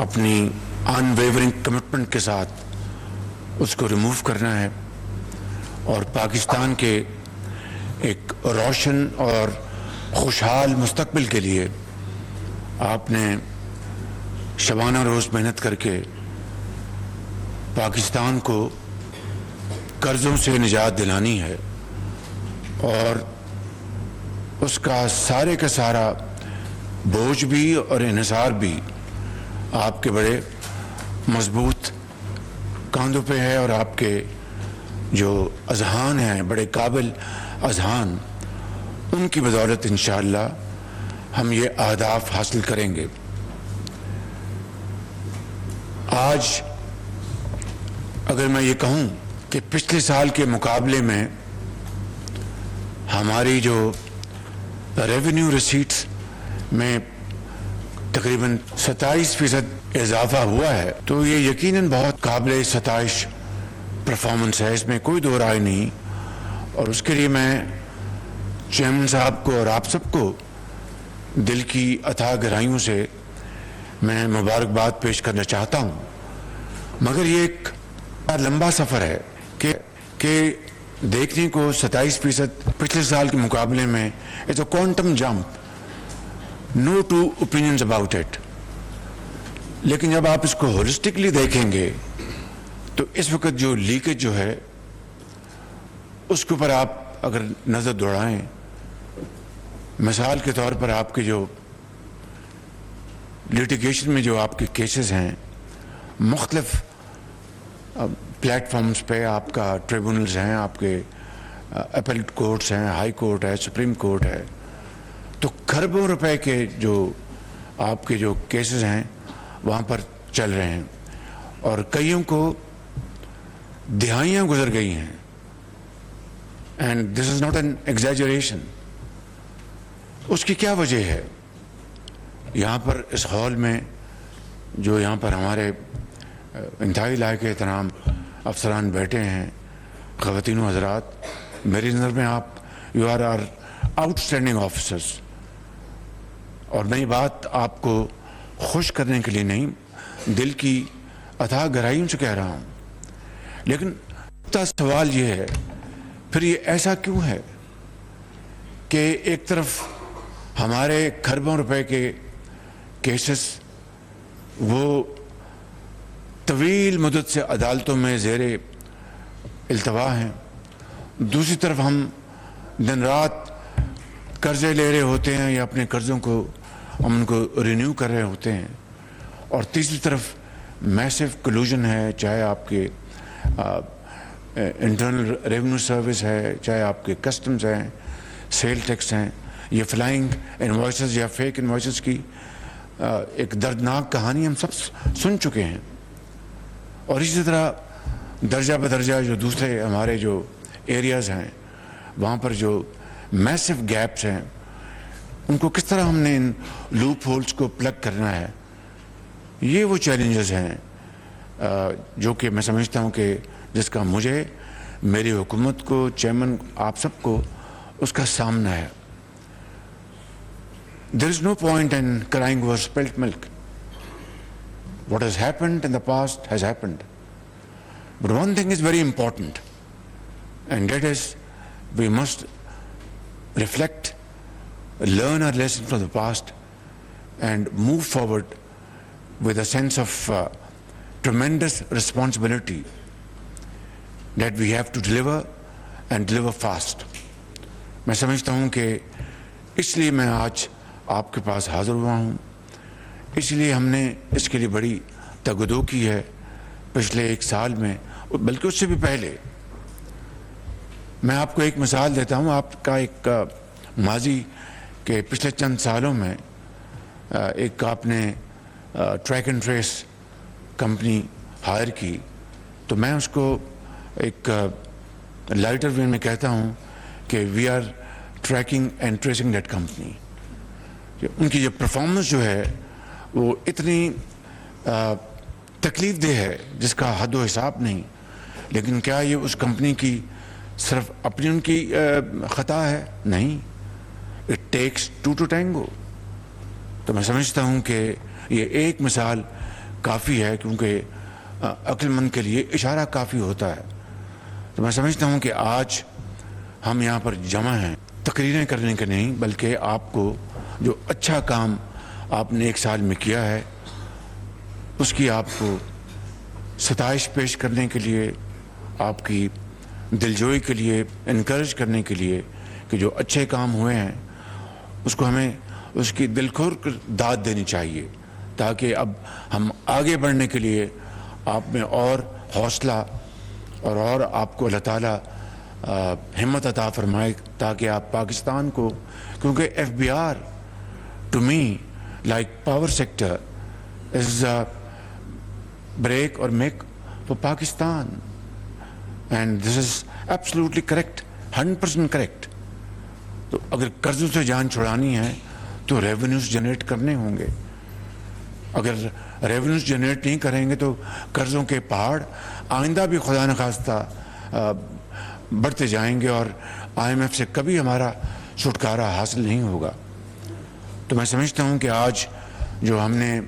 اپنی ان wavering commitment کے ساتھ اس کو ریموو کرنا ہے اور پاکستان کے ایک روشن اور خوشحال مستقبل کے لیے آپ نے شبانہ روز محنت کر کے پاکستان کو قرضوں سے نجات دلانی ہے اور اس کا سارے کا سارا بوجھ بھی اور انحصار بھی آپ کے بڑے مضبوط کاندھوں پہ ہے اور آپ کے جو اذہان ہیں بڑے قابل اذہان ان کی بدولت انشاءاللہ ہم یہ اہداف حاصل کریں گے۔ آج اگر میں یہ کہوں کہ پچھلے سال کے مقابلے میں ہماری جو ریونیو ریسیٹس میں تقریباً 27% اضافہ ہوا ہے تو یہ یقیناً بہت قابل ستائش پرفارمنس ہے، اس میں کوئی دو رائے نہیں، اور اس کے لیے میں چیئرمین صاحب کو اور آپ سب کو دل کی اتھاہ گہرائیوں سے میں مبارکباد پیش کرنا چاہتا ہوں۔ مگر یہ ایک لمبا سفر ہے کہ دیکھنے کو 27% پچھلے سال کے مقابلے میں it's a quantum jump, no two opinions about it, لیکن جب آپ اس کو ہولسٹکلی دیکھیں گے تو اس وقت جو لیکیج جو ہے اس کے اوپر آپ اگر نظر دوڑائیں، مثال کے طور پر آپ کے جو لیٹیگیشن میں جو آپ کے کیسز ہیں مختلف پلیٹ فارمز پہ، آپ کا ٹریبونلز ہیں، آپ کے اپیلیٹ کورٹس ہیں، ہائی کورٹ ہے، سپریم کورٹ ہے، تو کھربوں روپے کے جو آپ کے جو کیسز ہیں وہاں پر چل رہے ہیں اور کئیوں کو دہائیاں گزر گئی ہیں، and this is not an exaggeration. اس کی کیا وجہ ہے؟ یہاں پر اس ہال میں جو یہاں پر ہمارے انتہائی لائق احترام افسران بیٹھے ہیں، خواتین و حضرات، میری نظر میں آپ you are outstanding officers, اور میں یہ بات آپ کو خوش کرنے کے لیے نہیں، دل کی اتھاہ گہرائیوں سے کہہ رہا ہوں، لیکن سوال یہ ہے پھر یہ ایسا کیوں ہے کہ ایک طرف ہمارے کھربوں روپے کے کیسز وہ طویل مدت سے عدالتوں میں زیر التوا ہیں، دوسری طرف ہم دن رات قرضے لے رہے ہوتے ہیں یا اپنے قرضوں کو ہم ان کو رینیو کر رہے ہوتے ہیں، اور تیسری طرف میسو کلوژن ہے، چاہے آپ کے انٹرنل ریونیو سروس ہے، چاہے آپ کے کسٹمز ہیں، سیل ٹیکس ہیں، یہ فلائنگ انوائسز یا فیک انوائسز کی ایک دردناک کہانی ہم سب سن چکے ہیں، اور اسی طرح درجہ بدرجہ جو دوسرے ہمارے جو ایریاز ہیں وہاں پر جو میسو گیپس ہیں ان کو کس طرح ہم نے ان لوپ ہولز کو پلگ کرنا ہے، یہ وہ چیلنجز ہیں جو کہ میں سمجھتا ہوں کہ جس کا مجھے، میری حکومت کو، چیئرمین آپ سب کو اس کا سامنا ہے۔ There is no point in crying over spilt milk. What has happened in the past has happened. But one thing is very important, and that is we must reflect, learn our lesson from the past, and move forward with a sense of tremendous responsibility that we have to deliver and deliver fast. میں سمجھتا ہوں کہ اس لیے میں آج آپ کے پاس حاضر ہوا ہوں، اس لیے ہم نے اس کے لیے بڑی تگدو کی ہے پچھلے ایک سال میں، بلکہ اس سے بھی پہلے۔ میں آپ کو ایک مثال دیتا ہوں، آپ کا ایک ماضی کے پچھلے چند سالوں میں ایک آپ نے track and trace company hire کی، تو میں اس کو ایک لائٹر وے میں کہتا ہوں کہ we are tracking and tracing that company. ان کی جو پرفارمنس جو ہے وہ اتنی تکلیف دہ ہے جس کا حد و حساب نہیں، لیکن کیا یہ اس کمپنی کی صرف اپنی ان کی خطا ہے؟ نہیں، it takes to to tango. تو میں سمجھتا ہوں کہ یہ ایک مثال کافی ہے, کیونکہ عقل مند کے لیے اشارہ کافی ہوتا ہے. تو میں سمجھتا ہوں کہ آج ہم یہاں پر جمع ہیں تقریریں کرنے کے نہیں, بلکہ آپ کو جو اچھا کام آپ نے 1 سال میں کیا ہے اس کی آپ کو ستائش پیش کرنے کے لیے, آپ کی دلجوئی کے لیے, انکریج کرنے کے لیے کہ جو اچھے کام ہوئے ہیں اس کو ہمیں اس کی دل کھول کر داد دینی چاہیے, تاکہ اب ہم آگے بڑھنے کے لیے آپ میں اور حوصلہ اور آپ کو اللہ تعالیٰ ہمت عطا فرمائے, تاکہ آپ پاکستان کو, کیونکہ FBR to me like power sector is break or make for Pakistan, and this is absolutely correct, 100% correct. تو اگر قرضوں سے جان چھڑانی ہے تو ریونیوز جنریٹ کرنے ہوں گے. اگر ریونیوز جنریٹ نہیں کریں گے تو قرضوں کے پہاڑ آئندہ بھی خدا نخواستہ بڑھتے جائیں گے, اور IMF سے کبھی ہمارا چھٹکارا حاصل نہیں ہوگا. تو میں سمجھتا ہوں کہ آج جو ہم نے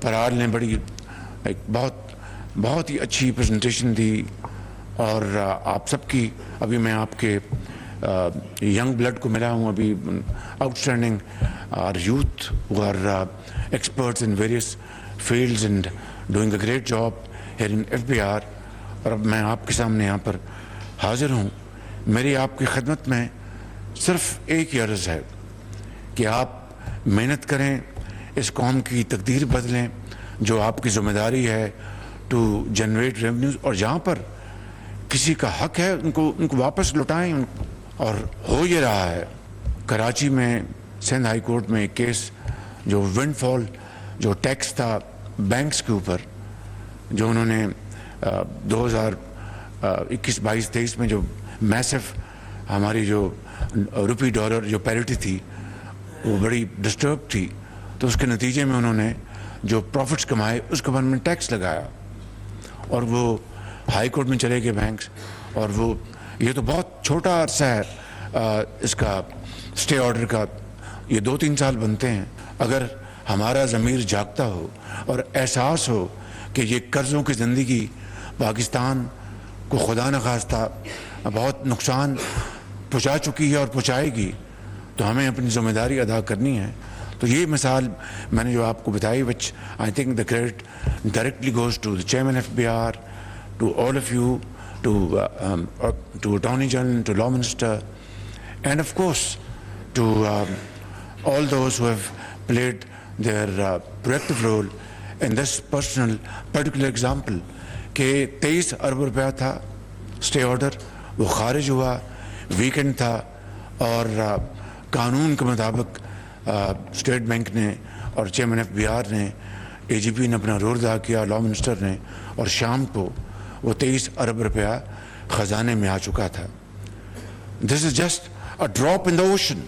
پرار نے بڑی ایک بہت ہی اچھی پریزنٹیشن دی, اور آپ سب کی, ابھی میں آپ کے ینگ بلڈ کو ملا ہوں, ابھی آؤٹ اسٹینڈنگ اور یوتھ اور experts in various fields and doing a great job here in FBR, اور اب میں آپ کے سامنے یہاں پر حاضر ہوں. میری آپ کی خدمت میں صرف ایک ہی عرض ہے کہ آپ محنت کریں, اس قوم کی تقدیر بدلیں, جو آپ کی ذمہ داری ہے ٹو جنریٹ ریونیوز, اور جہاں پر کسی کا حق ہے ان کو واپس لوٹائیں. اور ہو یہ رہا ہے. کراچی میں سندھ ہائی کورٹ میں ایک کیس, جو ونڈ فال جو ٹیکس تھا بینکس کے اوپر, جو انہوں نے 2021-22-23 میں جو میسو ہماری جو روپی ڈالر جو پیرٹی تھی وہ بڑی ڈسٹرب تھی, تو اس کے نتیجے میں انہوں نے جو پروفٹس کمائے اس کے اوپر میں ٹیکس لگایا, اور وہ ہائی کورٹ میں چلے گئے بینکس. اور وہ یہ تو بہت چھوٹا عرصہ ہے اس کا اسٹے آرڈر کا, یہ 2-3 سال بنتے ہیں. اگر ہمارا ضمیر جاگتا ہو اور احساس ہو کہ یہ قرضوں کی زندگی پاکستان کو خدا نخواستہ بہت نقصان پہنچا چکی ہے اور پہنچائے گی, تو ہمیں اپنی ذمہ داری ادا کرنی ہے. تو یہ مثال میں نے جو آپ کو بتائی, which I think the credit directly goes to the chairman of FBR, to all of you, to Attorney General, to Law Minister, and of course to all those who have played their proactive role in this particular example. کہ 23 ارب روپیہ تھا stay order, وہ خارج ہوا, weekend تھا, اور قانون کے مطابق اسٹیٹ بینک نے اور چیئرمین FBR نے, AGP نے اپنا رول ادا کیا, لا منسٹر نے, اور شام کو وہ 23 ارب روپیہ خزانے میں آ چکا تھا. This is just a drop in the ocean.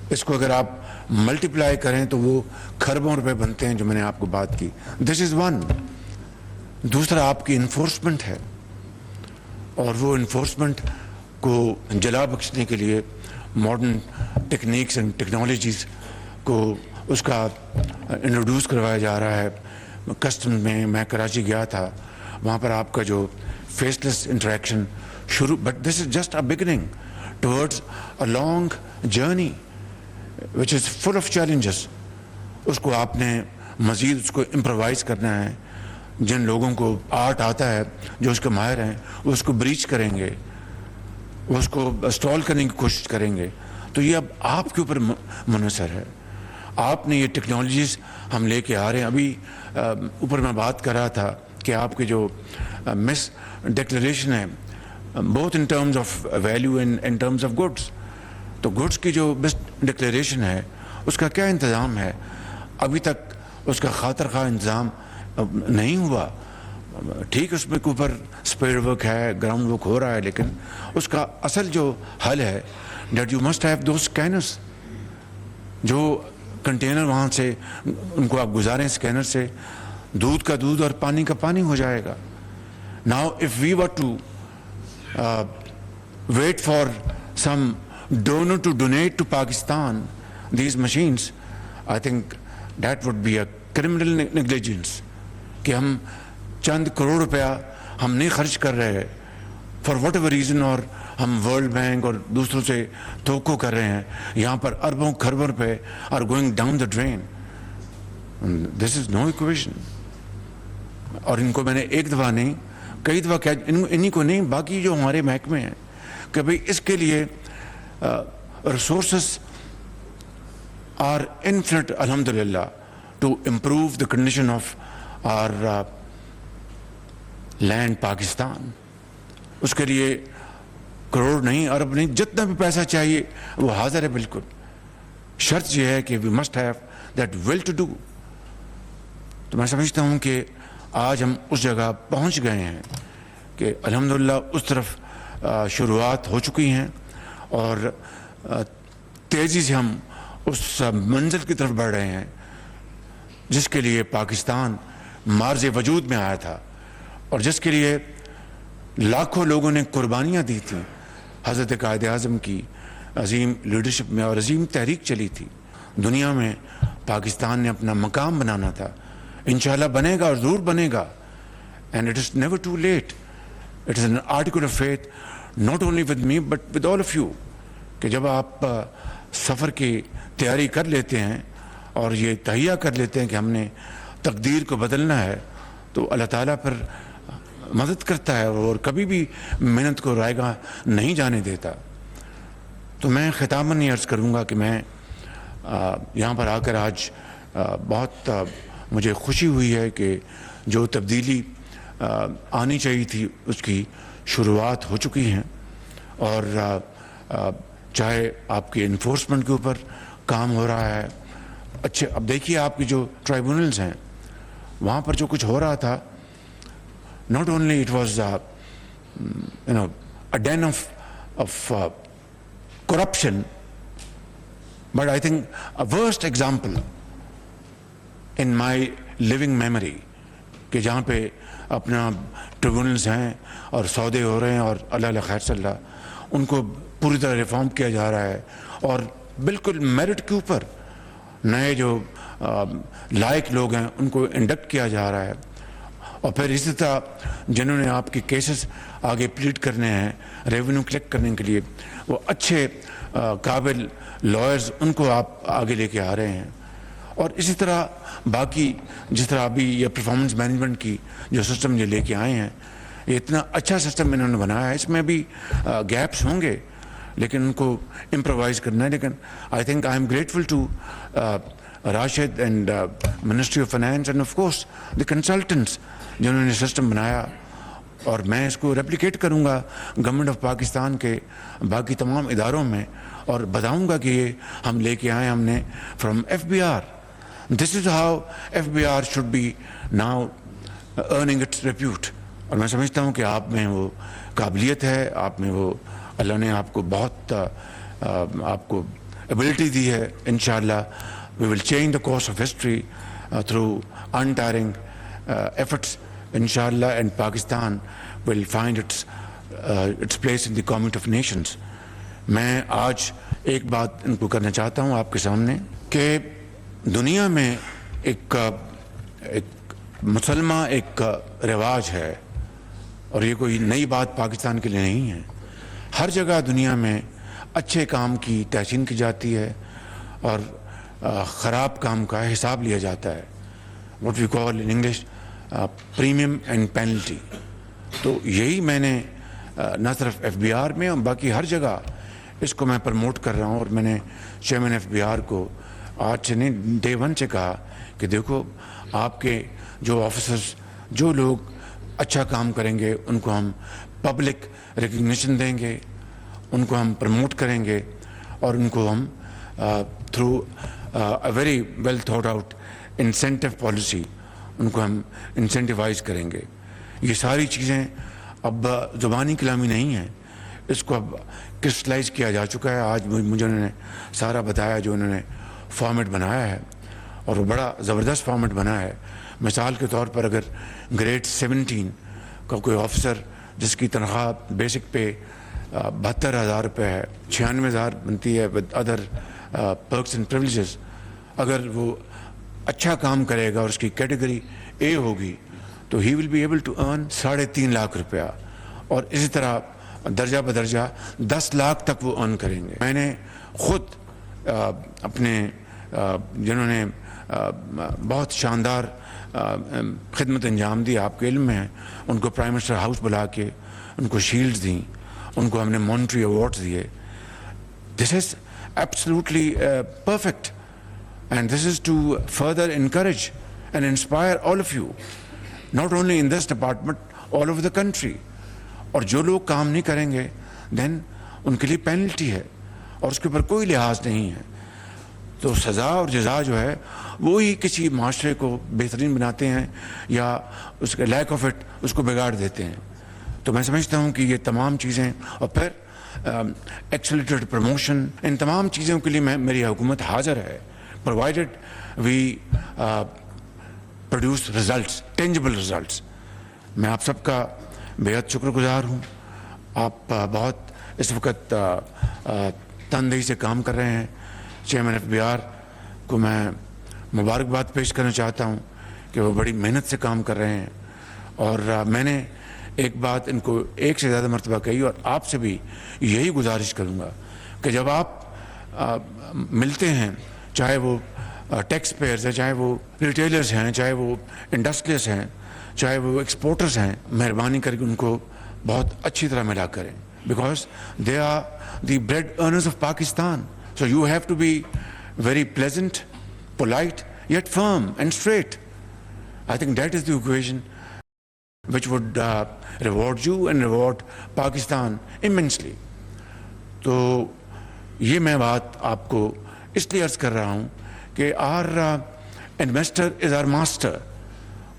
اس کو اگر آپ ملٹیپلائی کریں تو وہ کھربوں روپے بنتے ہیں, جو میں نے آپ کو بات کی. This is one. دوسرا آپ کی انفورسمنٹ ہے, اور وہ انفورسمنٹ کو جلا بخشنے کے لیے ماڈرن ٹیکنیکس اینڈ ٹیکنالوجیز کو اس کا انٹروڈیوس کروایا جا رہا ہے. کسٹم میں کراچی گیا تھا, وہاں پر آپ کا جو فیس لیس انٹریکشن شروع, but this is just a beginning towards a long journey which is full of challenges. اس کو آپ نے مزید اس کو امپروائز کرنا ہے. جن لوگوں کو آرٹ آتا ہے, جو اس کے ماہر ہیں, وہ اس کو بریچ کریں گے, وہ اس کو اسٹال کرنے کی کوشش کریں گے. تو یہ اب آپ کے اوپر منحصر ہے. آپ نے یہ ٹیکنالوجیز ہم لے کے آ رہے ہیں. ابھی اوپر میں بات کر رہا تھا کہ آپ کے جو مس ڈکلیریشن ہے, both in terms of value and in terms of goods, تو گڈس کی جو مس ڈکلیریشن ہے اس کا کیا انتظام ہے؟ ابھی تک اس کا خاطر خواہ انتظام نہیں ہوا. ٹھیک اس میں کے اوپر اسپیڈ ورک ہے, گراؤنڈ ورک ہو رہا ہے, لیکن اس کا اصل جو حل ہے that you must have those scanners. جو کنٹینر وہاں سے ان کو آپ گزاریں اسکینر سے, دودھ کا دودھ اور پانی کا پانی ہو جائے گا. Now if we were to wait for some donor to donate to Pakistan these machines, I think that would be a criminal negligence کہ ہم چند کروڑ روپیہ ہم نہیں خرچ کر رہے فار واٹ ایور ریزن, اور ہم ورلڈ بینک اور دوسروں سے توقع کر رہے ہیں, یہاں پر اربوں کھربوں روپے are going down the drain. This is no equation. اور ان کو میں نے ایک دفعہ نہیں کئی دفعہ کہا, انہی کو نہیں باقی جو ہمارے محکمے ہیں, کہ بھئی اس کے لیے ریسورسز آر انفینٹ الحمدللہ to improve the condition of our land Pakistan. اس کے لیے کروڑ نہیں, ارب نہیں, جتنا بھی پیسہ چاہیے وہ حاضر ہے بالکل. شرط یہ ہے کہ we must have that will to do. تو میں سمجھتا ہوں کہ آج ہم اس جگہ پہنچ گئے ہیں کہ الحمدللہ اس طرف شروعات ہو چکی ہیں, اور تیزی سے ہم اس منزل کی طرف بڑھ رہے ہیں جس کے لیے پاکستان مارز وجود میں آیا تھا, اور جس کے لیے لاکھوں لوگوں نے قربانیاں دی تھیں. حضرت قائد اعظم کی عظیم لیڈرشپ میں اور عظیم تحریک چلی تھی. دنیا میں پاکستان نے اپنا مقام بنانا تھا, انشاءاللہ بنے گا اور ضرور بنے گا. And it is never too late. It is an article of faith not only with me but with all of you, کہ جب آپ سفر کی تیاری کر لیتے ہیں اور یہ تہیہ کر لیتے ہیں کہ ہم نے تقدیر کو بدلنا ہے, تو اللہ تعالیٰ پر مدد کرتا ہے اور کبھی بھی محنت کو رائے گاہ نہیں جانے دیتا. تو میں ختاماً یہ عرض کروں گا کہ میں یہاں پر آ کر آج بہت مجھے خوشی ہوئی ہے کہ جو تبدیلی آنی چاہیے تھی اس کی شروعات ہو چکی ہیں. اور چاہے آپ کے انفورسمنٹ کے اوپر کام ہو رہا ہے اچھے. اب دیکھیے آپ کی جو ٹرائبونلز ہیں وہاں پر جو کچھ ہو رہا تھا, not only it was a den of corruption, but I think a worst example in my living memory کہ جہاں پہ اپنا ٹریبونلز ہیں اور سودے ہو رہے ہیں اور اللہ اللہ خیر صلی اللہ, ان کو پوری طرح ریفارم کیا جا رہا ہے اور بالکل میرٹ کے اوپر نئے جو لائق لوگ ہیں ان کو انڈکٹ کیا جا رہا ہے. اور پھر اسی طرح جنہوں نے آپ کے کیسز آگے پلیٹ کرنے ہیں ریونیو کلیکٹ کرنے کے لیے, وہ اچھے قابل لائرز ان کو آپ آگے لے کے آ رہے ہیں. اور اسی طرح باقی جس طرح ابھی یہ پرفارمنس مینجمنٹ کی جو سسٹم یہ لے کے آئے ہیں, یہ اتنا اچھا سسٹم انہوں نے بنایا ہے. اس میں بھی گیپس ہوں گے لیکن ان کو امپرووائز کرنا ہے. لیکن I think I am grateful to Rashid and ministry of finance and of course the consultants جنہوں نے سسٹم بنایا. اور میں اس کو ریپلیکیٹ کروں گا گورنمنٹ آف پاکستان کے باقی تمام اداروں میں, اور بتاؤں گا کہ یہ ہم لے کے آئے ہم نے from FBR. This is how FBR should be now earning its repute. اور میں سمجھتا ہوں کہ آپ میں وہ قابلیت ہے, آپ میں وہ اللہ نے آپ کو بہت آپ کو ایبلٹی دی ہے. انشاءاللہ we will change the course of history through untiring efforts, inshallah, and Pakistan will find its place in the community of nations. میں آج ایک بات ان کو کرنا چاہتا ہوں آپ کے سامنے کہ دنیا میں ایک مسلمہ ایک رواج ہے, اور یہ کوئی نئی بات پاکستان کے لیے نہیں ہے. ہر جگہ دنیا میں اچھے کام کی تحسین کی جاتی ہے اور خراب کام کا حساب لیا جاتا ہے. what we call in English premium and penalty. تو یہی میں نے نہ صرف FBR میں اور باقی ہر جگہ اس کو میں پروموٹ کر رہا ہوں. اور میں نے چیئرمین FBR کو آج سے نہیں ڈے 1 سے کہا کہ دیکھو آپ کے جو آفیسرز جو لوگ اچھا کام کریں گے ان کو ہم پبلک ریکگنیشن دیں گے, ان کو ہم پروموٹ کریں گے, اور ان کو ہم through a very well thought out incentive policy ان کو ہم انسینٹیوائز کریں گے. یہ ساری چیزیں اب زبانی کلامی نہیں ہیں, اس کو اب کرسٹلائز کیا جا چکا ہے. آج مجھے انہوں نے سارا بتایا جو انہوں نے فارمیٹ بنایا ہے, اور وہ بڑا زبردست فارمیٹ بنا ہے. مثال کے طور پر اگر گریڈ 17 کا کوئی آفیسر جس کی تنخواہ بیسک پہ 72,000 روپے ہے, 96,000 بنتی ہے with other perks and privileges, اگر وہ اچھا کام کرے گا اور اس کی کیٹیگری اے ہوگی تو he will be able to earn 3.5 lakh روپیہ, اور اسی طرح درجہ بدرجہ 10 لاکھ تک وہ ارن کریں گے. میں نے خود اپنے جنہوں نے بہت شاندار خدمت انجام دی, آپ کے علم میں ہے, ان کو پرائم منسٹر ہاؤس بلا کے ان کو شیلڈز دیں, ان کو ہم نے مونٹری ایوارڈز دیے. This is absolutely perfect, and this is to further encourage and inspire all of you, not only in this department, all over the country. اور جو لوگ کام نہیں کریں گے دین ان کے لیے پینلٹی ہے اور اس کے اوپر کوئی لحاظ نہیں ہے. تو سزا اور جزا جو ہے وہی کسی معاشرے کو بہترین بناتے ہیں یا اس کے لیک آف اٹ اس کو بگاڑ دیتے ہیں. تو میں سمجھتا ہوں کہ یہ تمام چیزیں, اور پھر ایکسیلریٹڈ پروموشن, ان تمام چیزوں کے لیے میری حکومت حاضر ہے, provided we produce results, tangible results. میں آپ سب کا بےحد شکر گزار ہوں. آپ بہت اس وقت تندہی سے کام کر رہے ہیں. چیئرمین ایف بی آر کو میں مبارکباد پیش کرنا چاہتا ہوں کہ وہ بڑی محنت سے کام کر رہے ہیں. اور میں نے ایک بات ان کو ایک سے زیادہ مرتبہ کہی, اور آپ سے بھی یہی گزارش کروں گا کہ جب آپ ملتے ہیں, چاہے وہ ٹیکس پیئرز ہیں, چاہے وہ ریٹیلرز ہیں, چاہے وہ انڈسٹریلس ہیں, چاہے وہ ایکسپورٹرز ہیں, مہربانی کر کے ان کو بہت اچھی طرح ملا کریں, because they are the bread earners of Pakistan. So you have to be very pleasant, polite, yet firm and straight. I think that is the equation which would reward you and reward Pakistan immensely. تو یہ میں بات آپ کو اس لیے عرض کر رہا ہوں کہ our investor is our master.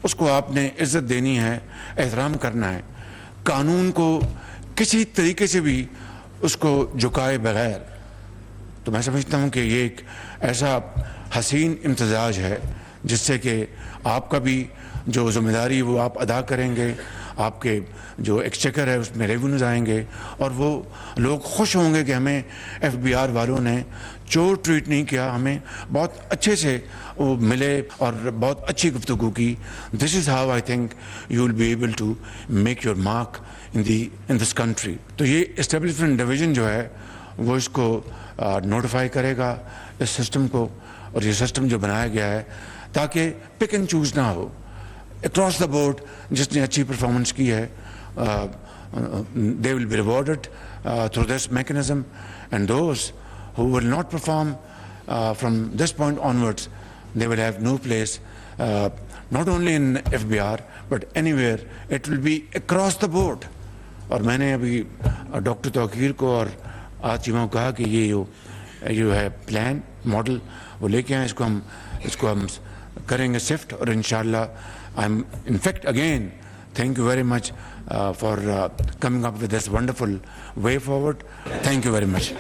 اس کو آپ نے عزت دینی ہے, احترام کرنا ہے. قانون کو کسی طریقے سے بھی اس کو جھکائے بغیر. تو میں سمجھتا ہوں کہ یہ ایک ایسا حسین امتزاج ہے جس سے کہ آپ کا بھی جو ذمہ داری وہ آپ ادا کریں گے, آپ کے جو ایکسچیکر ہے اس میں ریونیوز آئیں گے, اور وہ لوگ خوش ہوں گے کہ ہمیں ایف بی آر والوں نے چور ٹریٹ نہیں کیا, ہمیں بہت اچھے سے وہ ملے اور بہت اچھی گفتگو کی. This is how I think you will be able to make your mark in this country. تو یہ اسٹیبلشمنٹ ڈویژن جو ہے وہ اس کو نوٹیفائی کرے گا اس سسٹم کو, اور یہ سسٹم جو بنایا گیا ہے تاکہ پک اینڈ چوز نہ ہو. اکراس دا بورڈ جس نے اچھی پرفارمنس کی ہے they will be rewarded through this mechanism, and those who will not perform from this point onwards they will have no place not only in FBR but anywhere. It will be across the board. اور میں نے ابھی doctor توقیر کو اور آتیموں کہا کہ یہ جو ہے پلان ماڈل وہ لے کے آئیں, اس کو ہم کریں گے شفٹ, اور انشاءاللہ I am in fact again thank you very much for coming up with this wonderful way forward. Thank you very much.